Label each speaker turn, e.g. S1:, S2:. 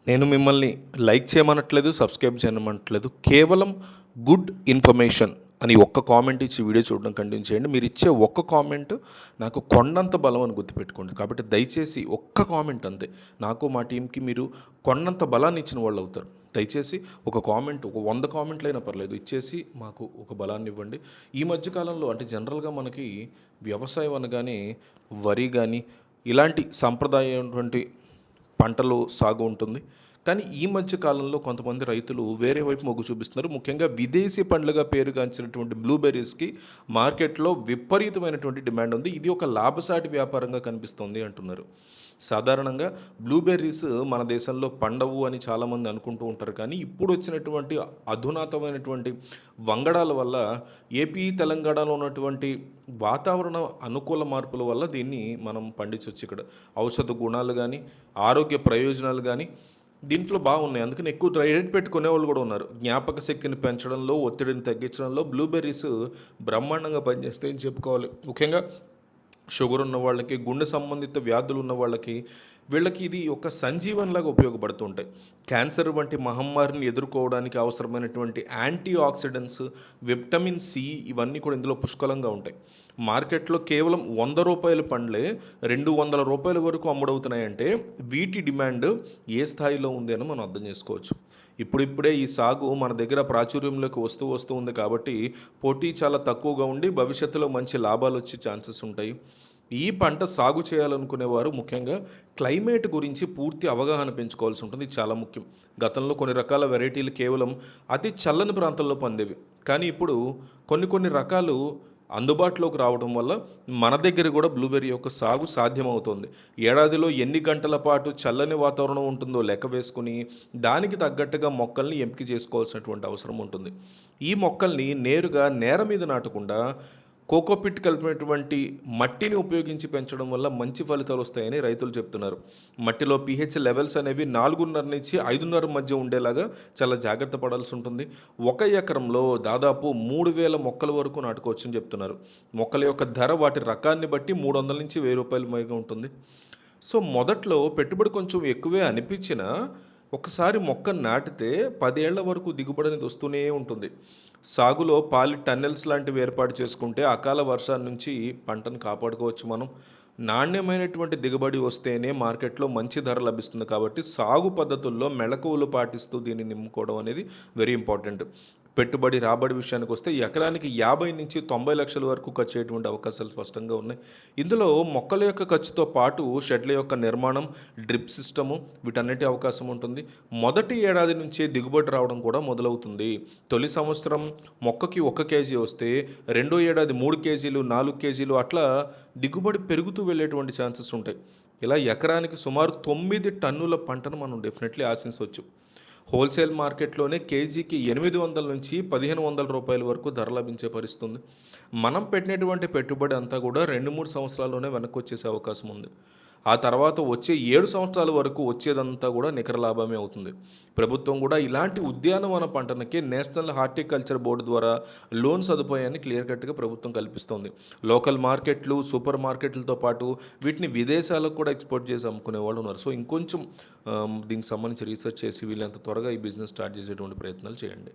S1: నేను మిమ్మల్ని like చేయమనట్లేదు, subscribe చేయమనట్లేదు. కేవలం గుడ్ ఇన్ఫర్మేషన్ అని ఒక్క కామెంట్ ఇచ్చి వీడియో చూడడం కంటిన్యూ చేయండి. మీరు ఇచ్చే ఒక్క కామెంట్ నాకు కొండంత బలం అని గుర్తుపెట్టుకోండి. కాబట్టి దయచేసి ఒక్క కామెంట్ అంతే. నాకు మా టీంకి మీరు కొండంత బలాన్ని ఇచ్చిన వాళ్ళు అవుతారు. దయచేసి ఒక కామెంట్, ఒక 100 కామెంట్లైనా పర్లేదు, ఇచ్చేసి మాకు ఒక బలాన్ని ఇవ్వండి. ఈ మధ్యకాలంలో అంటే జనరల్గా మనకి వ్యవసాయం అనగానే వరి కానీ ఇలాంటి సాంప్రదాయమైనటువంటి పంటలు సాగు ఉంటుంది. కానీ ఈ మధ్య కాలంలో కొంతమంది రైతులు వేరే వైపు మొగ్గు చూపిస్తున్నారు. ముఖ్యంగా విదేశీ పండ్లుగా పేరుగాంచినటువంటి బ్లూబెర్రీస్కి మార్కెట్లో విపరీతమైనటువంటి డిమాండ్ ఉంది. ఇది ఒక లాభసాటి వ్యాపారంగా కనిపిస్తుంది అంటున్నారు. సాధారణంగా బ్లూబెర్రీస్ మన దేశంలో పండవు అని చాలామంది అనుకుంటూ ఉంటారు. కానీ ఇప్పుడు వచ్చినటువంటి అధునాతమైనటువంటి వంగడాల వల్ల ఏపీ, తెలంగాణలో ఉన్నటువంటి వాతావరణ అనుకూల మార్పుల వల్ల దీన్ని మనం పండించవచ్చు. ఇక్కడ ఔషధ గుణాలు కానీ, ఆరోగ్య ప్రయోజనాలు కానీ దీంట్లో బాగున్నాయి. అందుకని ఎక్కువ రేట్ పెట్టుకునే వాళ్ళు కూడా ఉన్నారు. జ్ఞాపక శక్తిని పెంచడంలో, ఒత్తిడిని తగ్గించడంలో బ్లూబెర్రీస్ బ్రహ్మాండంగా పనిచేస్తాయని చెప్పుకోవాలి. ముఖ్యంగా షుగర్ ఉన్న వాళ్ళకి, గుండె సంబంధిత వ్యాధులు ఉన్న వాళ్ళకి, వీళ్ళకి ఇది ఒక సంజీవనిలాగా ఉపయోగపడుతుంటాయి. క్యాన్సర్ వంటి మహమ్మారిని ఎదుర్కోవడానికి అవసరమైనటువంటి యాంటీ ఆక్సిడెంట్స్, విటమిన్ సి ఇవన్నీ కూడా ఇందులో పుష్కలంగా ఉంటాయి. మార్కెట్లో కేవలం ₹100 పండ్లే ₹200 వరకు అమ్ముడవుతున్నాయంటే వీటి డిమాండ్ ఏ స్థాయిలో ఉంది అని మనం అర్థం చేసుకోవచ్చు. ఇప్పుడిప్పుడే ఈ సాగు మన దగ్గర ప్రాచుర్యంలోకి వస్తూ ఉంది కాబట్టి పోటీ చాలా తక్కువగా ఉండి భవిష్యత్తులో మంచి లాభాలు వచ్చే ఛాన్సెస్ ఉంటాయి. ఈ పంట సాగు చేయాలనుకునేవారు ముఖ్యంగా క్లైమేట్ గురించి పూర్తి అవగాహన పెంచుకోవాల్సి ఉంటుంది. ఇది చాలా ముఖ్యం. గతంలో కొన్ని రకాల వెరైటీలు కేవలం అతి చల్లని ప్రాంతంలో పండేవి. కానీ ఇప్పుడు కొన్ని రకాలు అందుబాటులోకి రావడం వల్ల మన దగ్గర కూడా బ్లూబెర్రీ యొక్క సాగు సాధ్యమవుతుంది. ఏడాదిలో ఎన్ని గంటల పాటు చల్లని వాతావరణం ఉంటుందో లెక్క వేసుకుని దానికి తగ్గట్టుగా మొక్కల్ని ఎంపిక చేసుకోవాల్సినటువంటి అవసరం ఉంటుంది. ఈ మొక్కల్ని నేరుగా నేల మీద నాటకుండా కోకోపిట్ కలిపినటువంటి మట్టిని ఉపయోగించి పెంచడం వల్ల మంచి ఫలితాలు వస్తాయని రైతులు చెప్తున్నారు. మట్టిలో pH లెవెల్స్ అనేవి 4.5 నుంచి 5.5 మధ్య ఉండేలాగా చాలా జాగ్రత్త పడాల్సి ఉంటుంది. 1 ఎకరంలో దాదాపు 3,000 మొక్కల వరకు నాటుకోవచ్చని చెప్తున్నారు. మొక్కల యొక్క ధర వాటి రకాన్ని బట్టి ₹300 నుంచి ₹1,000 మధ్య ఉంటుంది. సో మొదట్లో పెట్టుబడి కొంచెం ఎక్కువే అనిపించినా ఒకసారి మొక్క నాటితే 10 ఏళ్ల వరకు దిగుబడి అనేది వస్తూనే ఉంటుంది. సాగులో పాలి టన్నెల్స్ లాంటివి ఏర్పాటు చేసుకుంటే అకాల వర్షాల నుంచి పంటను కాపాడుకోవచ్చు మనం. నాణ్యమైనటువంటి దిగుబడి వస్తేనే మార్కెట్లో మంచి ధర లభిస్తుంది. కాబట్టి సాగు పద్ధతుల్లో మెళకువలు పాటిస్తూ దీన్ని నింపుకోవడం అనేది వెరీ ఇంపార్టెంట్. పెట్టుబడి రాబడి విషయానికి వస్తే ఎకరానికి 50 నుంచి 90 లక్షల వరకు ఖర్చు అయ్యేటువంటి అవకాశాలు స్పష్టంగా ఉన్నాయి. ఇందులో మొక్కల యొక్క ఖర్చుతో పాటు షెడ్ల యొక్క నిర్మాణం, డ్రిప్ సిస్టము వీటన్నిటి అవకాశం ఉంటుంది. మొదటి ఏడాది నుంచే దిగుబడి రావడం కూడా మొదలవుతుంది. తొలి సంవత్సరం మొక్కకి 1 కేజీ వస్తే రెండో ఏడాది 3 కేజీలు, 4 కేజీలు అట్లా దిగుబడి పెరుగుతూ వెళ్ళేటువంటి ఛాన్సెస్ ఉంటాయి. ఇలా ఎకరానికి సుమారు 9 టన్నుల పంటను మనం డెఫినెట్లీ ఆశించవచ్చు. హోల్సేల్ మార్కెట్లోనే కేజీకి ₹800 నుంచి ₹1,500 వరకు ధర లభించే పరిస్థితి ఉంది. మనం పెట్టినటువంటి పెట్టుబడి అంతా కూడా 2-3 సంవత్సరాల్లోనే వెనక్కి వచ్చేసే అవకాశం ఉంది. ఆ తర్వాత వచ్చే 7 సంవత్సరాల వరకు వచ్చేదంతా కూడా నికర లాభమే అవుతుంది. ప్రభుత్వం కూడా ఇలాంటి ఉద్యానవన పంటలకి నేషనల్ హార్టికల్చర్ బోర్డు ద్వారా లోన్ సదుపాయాన్ని క్లియర్ కట్గా ప్రభుత్వం కల్పిస్తుంది. లోకల్ మార్కెట్లు, సూపర్ మార్కెట్లతో పాటు వీటిని విదేశాలకు కూడా ఎక్స్పోర్ట్ చేసి అమ్ముకునే వాళ్ళు ఉన్నారు. సో ఇంకొంచెం దీనికి సంబంధించి రీసెర్చ్ చేసి వీళ్ళంత త్వరగా ఈ బిజినెస్ స్టార్ట్ చేసేటువంటి ప్రయత్నాలు చేయండి.